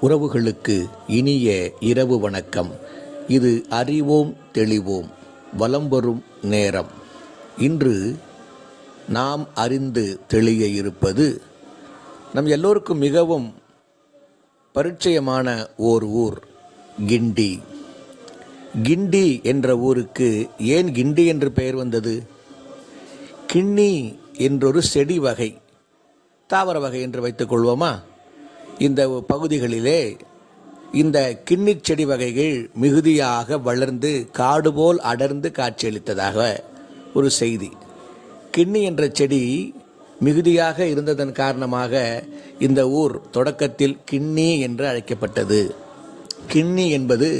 உறவுகளுக்கு இனிய இரவு வணக்கம். இது அறிவோம் தெளிவோம் வலம் வரும் நேரம். இன்று நாம் அறிந்து தெளிய இருப்பது நம் எல்லோருக்கும் மிகவும் பரிச்சயமான ஓர் ஊர், கிண்டி. கிண்டி என்ற ஊருக்கு ஏன் கிண்டி என்று பெயர் வந்தது? கிண்ணி என்றொரு செடி வகை, தாவர வகை என்று வைத்துக் கொள்வோமா? இந்த பகுதிகளிலே இந்த கிண்ணி செடி வகைகள் மிகுதியாக வளர்ந்து காடு போல் அடர்ந்து காட்சியளித்ததாக ஒரு செய்தி. கிண்ணி என்ற செடி மிகுதியாக இருந்ததன் காரணமாக இந்த ஊர் தொடக்கத்தில் கிண்ணி என்று அழைக்கப்பட்டது. கிண்ணி என்பது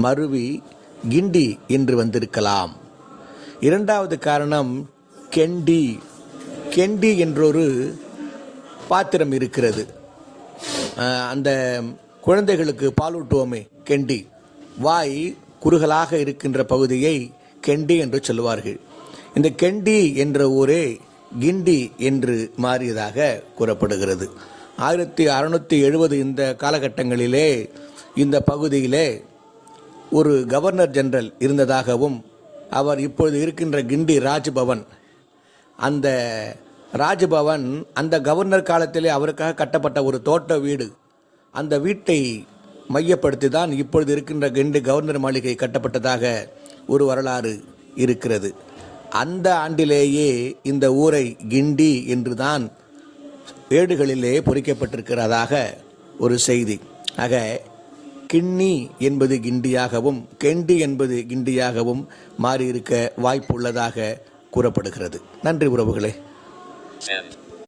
மருவி கிண்டி என்று வந்திருக்கலாம். இரண்டாவது காரணம் கெண்டி. கெண்டி என்றொரு பாத்திரம் இருக்கிறது. அந்த குழந்தைகளுக்கு பாலூட்டுவோமே, கெண்டி. வாய் குறுகலாக இருக்கின்ற பகுதியை கெண்டி என்று சொல்லுவார்கள். இந்த கெண்டி என்ற ஊரே கிண்டி என்று மாறியதாக கூறப்படுகிறது. 1670 இந்த காலகட்டங்களிலே இந்த பகுதியிலே ஒரு கவர்னர் ஜெனரல் இருந்ததாகவும், அவர் இப்பொழுது இருக்கின்ற கிண்டி ராஜ்பவன், அந்த ராஜ்பவன் அந்த கவர்னர் காலத்திலே அவருக்காக கட்டப்பட்ட ஒரு தோட்ட வீடு, அந்த வீட்டை மையப்படுத்தி தான் இப்பொழுது இருக்கின்ற கிண்டி கவர்னர் மாளிகை கட்டப்பட்டதாக ஒரு வரலாறு இருக்கிறது. அந்த ஆண்டிலேயே இந்த ஊரை கிண்டி என்று தான் ஏடுகளிலே பொறிக்கப்பட்டிருக்கிறதாக ஒரு செய்தி. ஆக கிண்ணி என்பது கிண்டியாகவும் கெண்டி என்பது கிண்டியாகவும் மாறியிருக்க வாய்ப்பு உள்ளதாக கூறப்படுகிறது. நன்றி உறவுகளே.